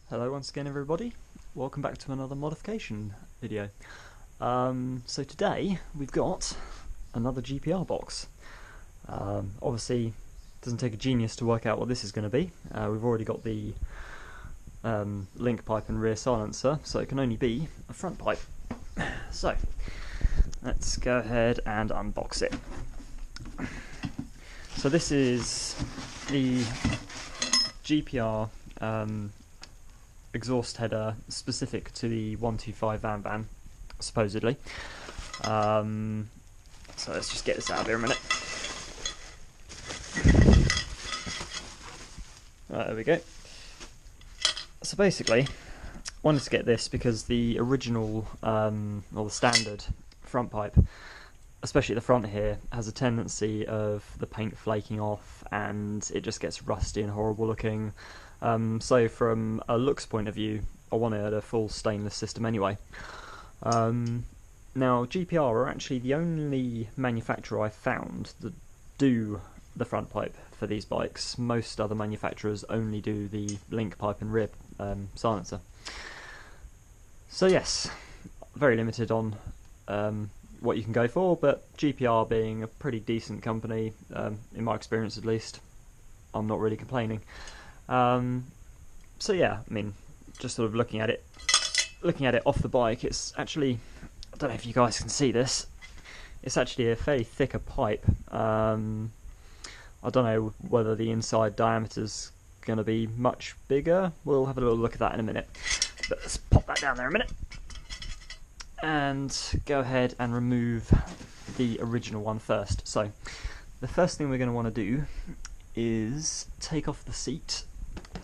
Hello once again everybody, welcome back to another modification video. So today we've got another GPR box. Obviously it doesn't take a genius to work out what this is going to be. We've already got the link pipe and rear silencer, so it can only be a front pipe. So let's go ahead and unbox it. So this is the GPR exhaust header specific to the 125 VanVan, supposedly. So let's just get this out of here a minute. Right, there we go. So basically, I wanted to get this because the original, or the standard front pipe, especially at the front here, has a tendency of the paint flaking off and it just gets rusty and horrible looking. So from a looks point of view, I wanted a full stainless system anyway. Now GPR are actually the only manufacturer I've found that do the front pipe for these bikes. Most other manufacturers only do the link pipe and rear silencer. So yes, very limited on what you can go for, but GPR being a pretty decent company, in my experience at least, I'm not really complaining. So yeah, I mean, just sort of looking at it off the bike, it's actually, I don't know if you guys can see this, it's actually a fairly thicker pipe. I don't know whether the inside diameter's going to be much bigger. We'll have a little look at that in a minute. But let's pop that down there a minute and go ahead and remove the original one first. So the first thing we're going to want to do is take off the seat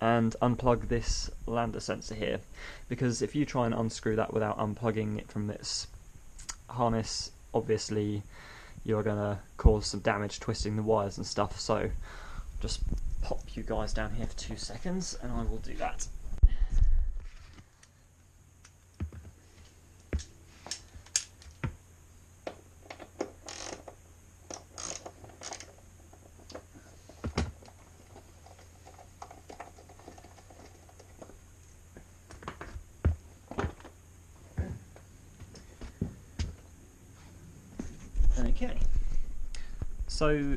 and unplug this lambda sensor here, because if you try and unscrew that without unplugging it from this harness, obviously you're going to cause some damage twisting the wires and stuff. So just pop you guys down here for 2 seconds and I will do that. Okay, so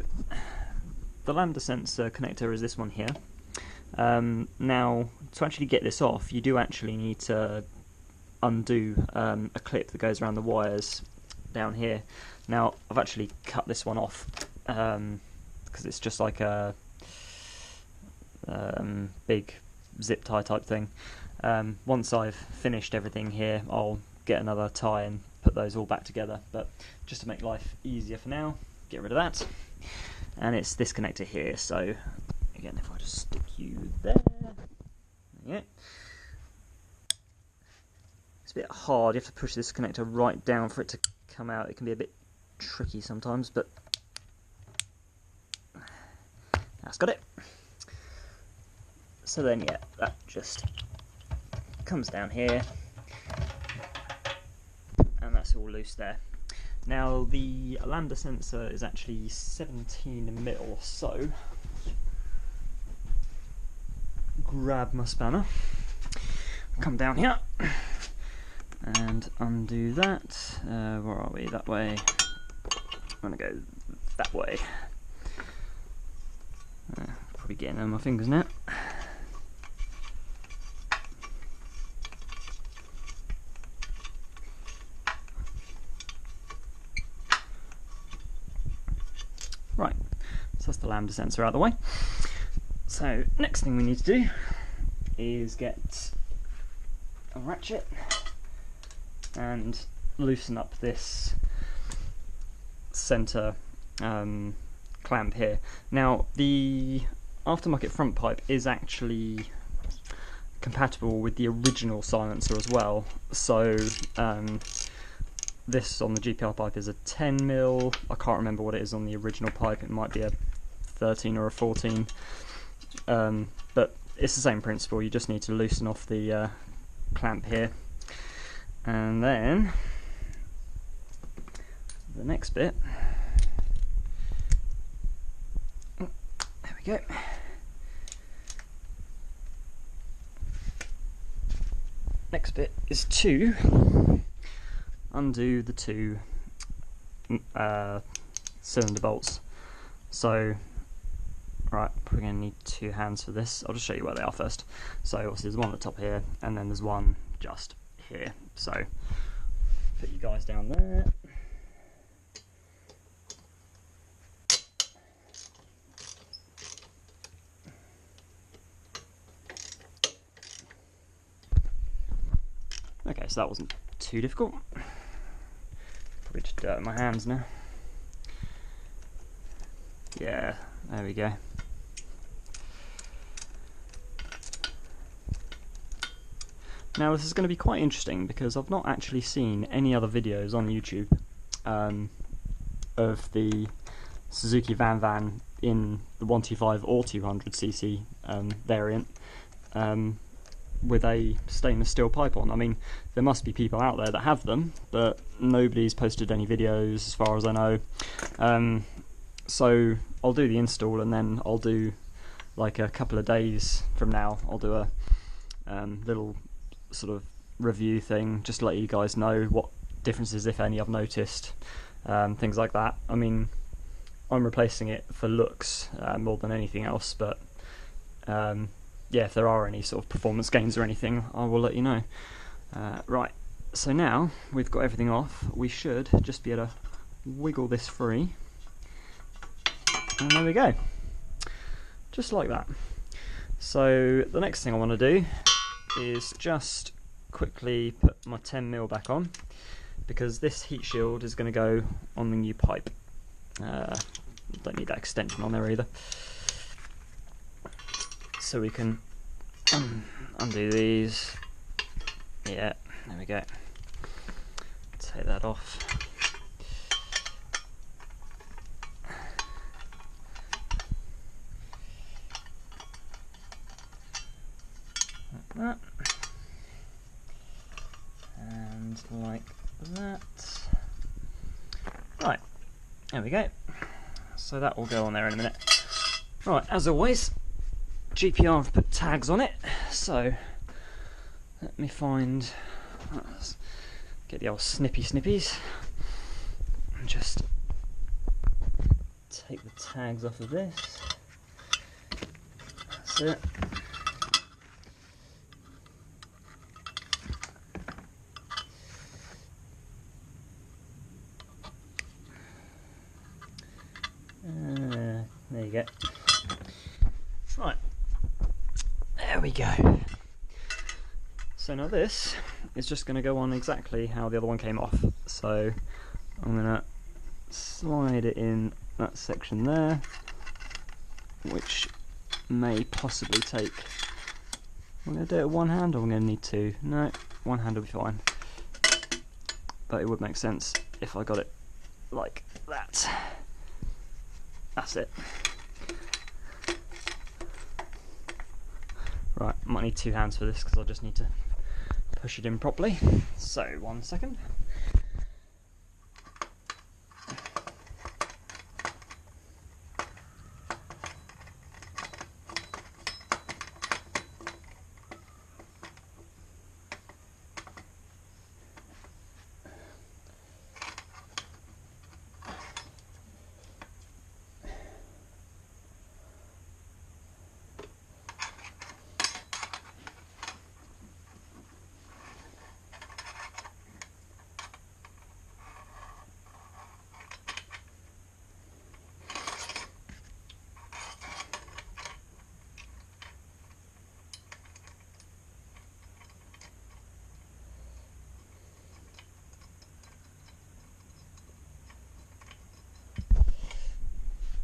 the lambda sensor connector is this one here. Now, to actually get this off, you do actually need to undo a clip that goes around the wires down here. Now, I've actually cut this one off because it's just like a big zip tie type thing. Once I've finished everything here, I'll get another tie and put those all back together, but just to make life easier for now, get rid of that. And it's this connector here, so again, if I just stick you there, yeah, it's a bit hard. You have to push this connector right down for it to come out. It can be a bit tricky sometimes, but that's got it. So then, yeah, that just comes down here, and that's all loose there. Now the lambda sensor is actually 17mm, so grab my spanner, come down here and undo that. Where are we? That way. I'm going to go that way. Probably getting on my fingers now. Right, so that's the lambda sensor out of the way. So next thing we need to do is get a ratchet and loosen up this center clamp here. Now the aftermarket front pipe is actually compatible with the original silencer as well, so this on the GPR pipe is a 10mm. I can't remember what it is on the original pipe. It might be a 13 or a 14. But it's the same principle. You just need to loosen off the clamp here. And then the next bit, there we go, next bit is to undo the two cylinder bolts. So, right, we're going to need two hands for this. I'll just show you where they are first. So obviously there's one at the top here, and then there's one just here. So put you guys down there. Okay, so that wasn't too difficult. Probably just dirt in my hands now. Yeah, there we go. Now this is going to be quite interesting because I've not actually seen any other videos on YouTube of the Suzuki VanVan in the 125 or 200cc variant with a stainless steel pipe on. I mean, there must be people out there that have them, but nobody's posted any videos as far as I know. So I'll do the install, and then I'll do, like, a couple of days from now, I'll do a little sort of review thing, just to let you guys know what differences, if any, I've noticed, things like that. I mean, I'm replacing it for looks more than anything else, but yeah, if there are any sort of performance gains or anything, I will let you know. Right, so now we've got everything off, we should just be able to wiggle this free, and there we go, just like that. So the next thing I want to do is just quickly put my 10mm back on, because this heat shield is going to go on the new pipe. Don't need that extension on there either. So we can undo these. Yeah, there we go. Take that off. Like that. And like that. Right, there we go. So that will go on there in a minute. Right, as always, GPR have put tags on it, so let me find, let's get the old snippies and just take the tags off of this. That's it. There you go. Right, there we go. So now this is just going to go on exactly how the other one came off. So I'm going to slide it in that section there, which may possibly take, I'm going to do it with one hand, or I'm going to need two. No, one hand will be fine. But it would make sense if I got it like that. That's it. Right, I might need two hands for this because I just need to push it in properly. So, 1 second.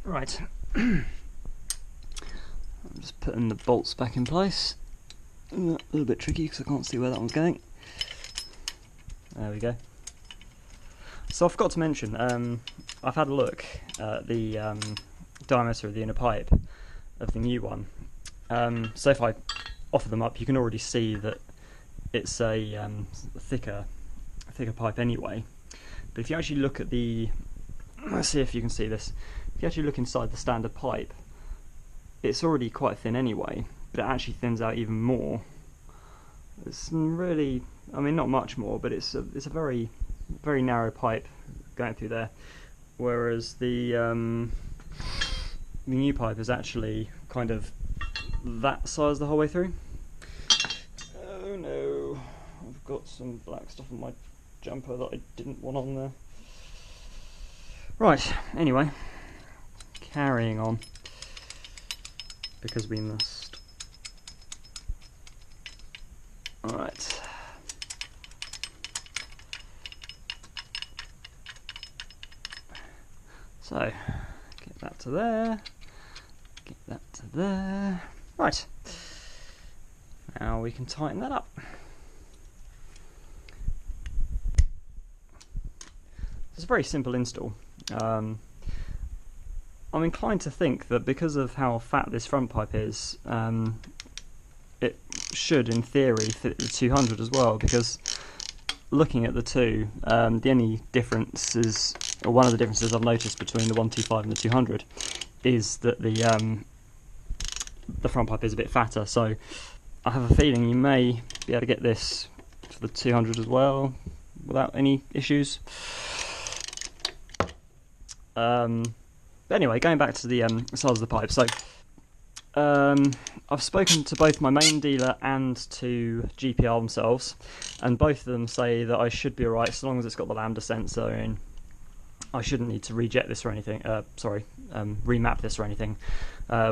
Right, I'm just putting the bolts back in place. A little bit tricky because I can't see where that one's going. There we go. So I forgot to mention, I've had a look at the diameter of the inner pipe of the new one. So if I offer them up, you can already see that it's a thicker pipe anyway. But if you actually look at the, let's see if you can see this. If you actually look inside the standard pipe, it's already quite thin anyway, but it actually thins out even more It's really, I mean, not much more, but it's a very narrow pipe going through there, whereas the new pipe is actually kind of that size the whole way through. Oh no, I've got some black stuff on my jumper that I didn't want on there. Right, anyway, carrying on, because we must. Alright. So, get that to there, get that to there. Right, now we can tighten that up. It's a very simple install. I'm inclined to think that because of how fat this front pipe is, it should, in theory, fit the 200 as well, because looking at the two, the only differences, or one of the differences I've noticed between the 125 and the 200 is that the front pipe is a bit fatter, so I have a feeling you may be able to get this for the 200 as well without any issues. But anyway, going back to the size of the pipe, so I've spoken to both my main dealer and to GPR themselves, and both of them say that I should be alright so long as it's got the lambda sensor in. I shouldn't need to reject this or anything, remap this or anything,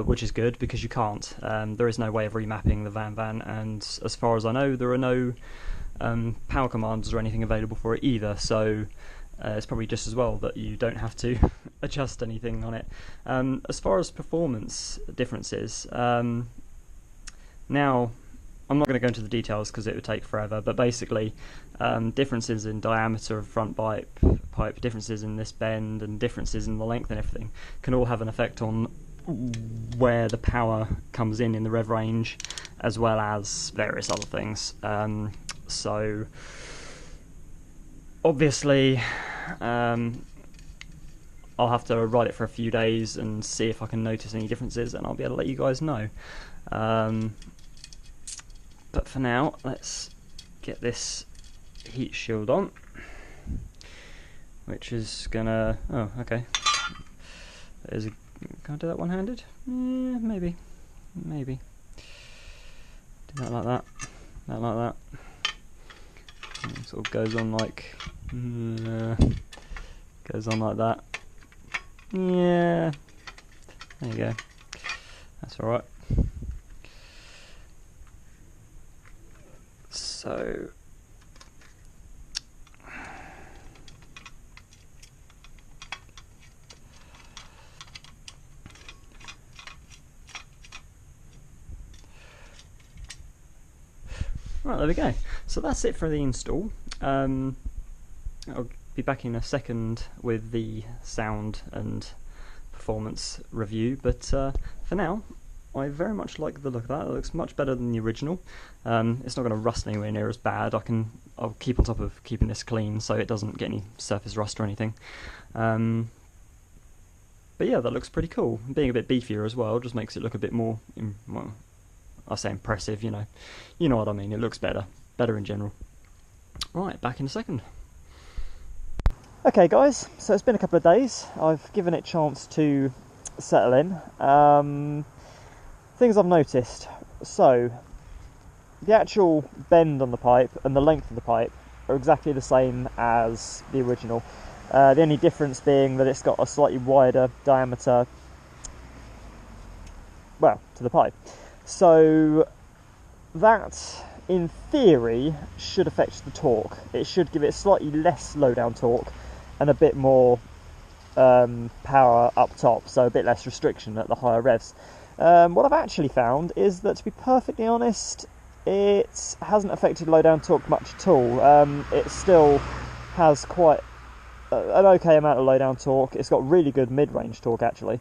which is good because you can't. There is no way of remapping the VanVan, and as far as I know, there are no power commands or anything available for it either, so it's probably just as well that you don't have to adjust anything on it. As far as performance differences, now I'm not going to go into the details because it would take forever, but basically differences in diameter of front pipe, differences in this bend, and differences in the length and everything can all have an effect on where the power comes in the rev range, as well as various other things. So obviously I'll have to ride it for a few days and see if I can notice any differences, and I'll be able to let you guys know. But for now, let's get this heat shield on, which is gonna, oh okay, can I do that one-handed? Yeah, maybe do that like that, and it sort of goes on like that. Yeah, there you go, that's alright. So right, there we go. So that's it for the install. I'll be back in a second with the sound and performance review, but for now I very much like the look of that. It looks much better than the original. It's not going to rust anywhere near as bad. I'll keep on top of keeping this clean so it doesn't get any surface rust or anything. But yeah, that looks pretty cool. Being a bit beefier as well just makes it look a bit more, well, I say impressive, you know what I mean. It looks better in general. Right, back in a second. Okay guys, so it's been a couple of days. I've given it a chance to settle in. Things I've noticed. So the actual bend on the pipe and the length of the pipe are exactly the same as the original. The only difference being that it's got a slightly wider diameter, well, to the pipe. So that, in theory, should affect the torque. It should give it slightly less low-down torque and a bit more power up top, so a bit less restriction at the higher revs. What I've actually found is that, to be perfectly honest, it hasn't affected low-down torque much at all. It still has quite an okay amount of low-down torque. It's got really good mid-range torque, actually.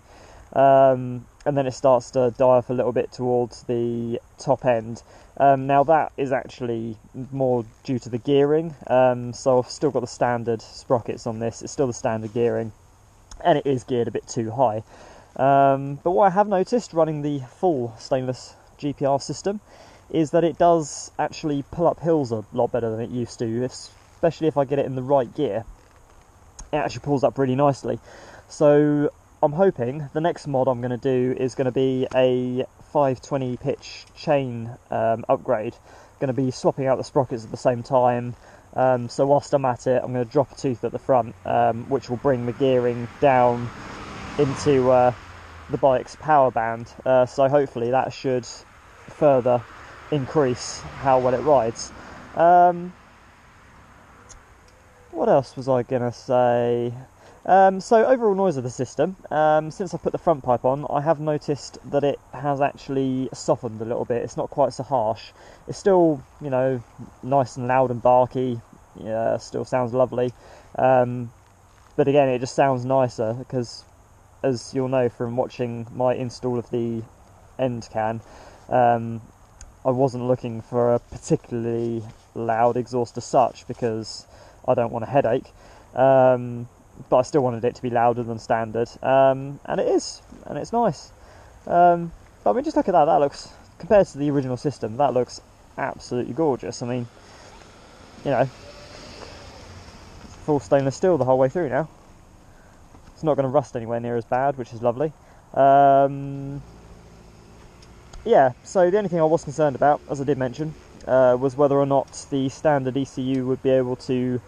And then it starts to die off a little bit towards the top end. Now that is actually more due to the gearing. So I've still got the standard sprockets on this. It's still the standard gearing, and it is geared a bit too high. But what I have noticed running the full stainless GPR system is that it does actually pull up hills a lot better than it used to, especially if I get it in the right gear. It actually pulls up really nicely. So I'm hoping the next mod I'm going to do is going to be a 520 pitch chain upgrade. Going to be swapping out the sprockets at the same time. So whilst I'm at it, I'm going to drop a tooth at the front, which will bring the gearing down into the bike's power band. So hopefully that should further increase how well it rides. What else was I going to say? So overall noise of the system, since I put the front pipe on, I have noticed that it has actually softened a little bit. It's not quite so harsh. It's still, you know, nice and loud and barky. Yeah, still sounds lovely. But again, it just sounds nicer because, as you'll know from watching my install of the end can, I wasn't looking for a particularly loud exhaust as such because I don't want a headache. But I still wanted it to be louder than standard, and it is, and it's nice. But I mean, just look at that. That looks, compared to the original system, that looks absolutely gorgeous. I mean, you know, full stainless steel the whole way through now. It's not going to rust anywhere near as bad, which is lovely. Yeah, so the only thing I was concerned about, as I did mention, was whether or not the standard ECU would be able to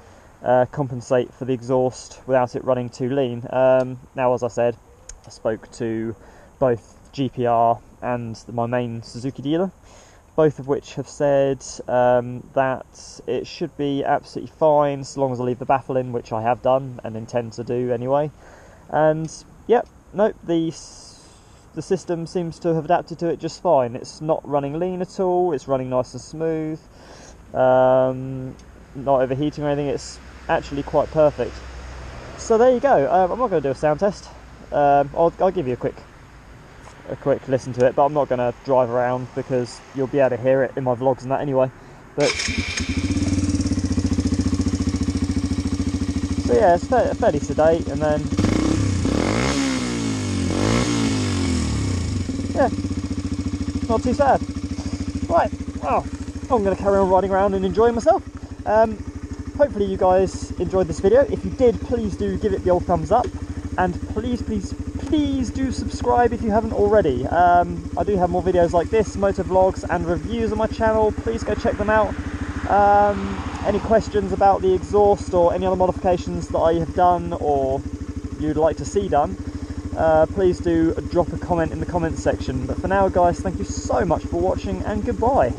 compensate for the exhaust without it running too lean. Now, as I said, I spoke to both GPR and my main Suzuki dealer, both of which have said that it should be absolutely fine so long as I leave the baffle in, which I have done and intend to do anyway. And yep, nope, the system seems to have adapted to it just fine. It's not running lean at all, it's running nice and smooth, not overheating or anything. It's actually quite perfect. So there you go. I'm not going to do a sound test. I'll give you a quick listen to it, but I'm not going to drive around because you'll be able to hear it in my vlogs and that anyway. But so yeah, it's fairly sedate, and then yeah, not too sad. Right, well, I'm going to carry on riding around and enjoying myself. Hopefully you guys enjoyed this video. If you did, please do give it the old thumbs up, and please do subscribe if you haven't already. I do have more videos like this, motor vlogs and reviews on my channel. Please go check them out. Any questions about the exhaust or any other modifications that I have done or you'd like to see done, please do drop a comment in the comments section. But for now guys, thank you so much for watching, and goodbye.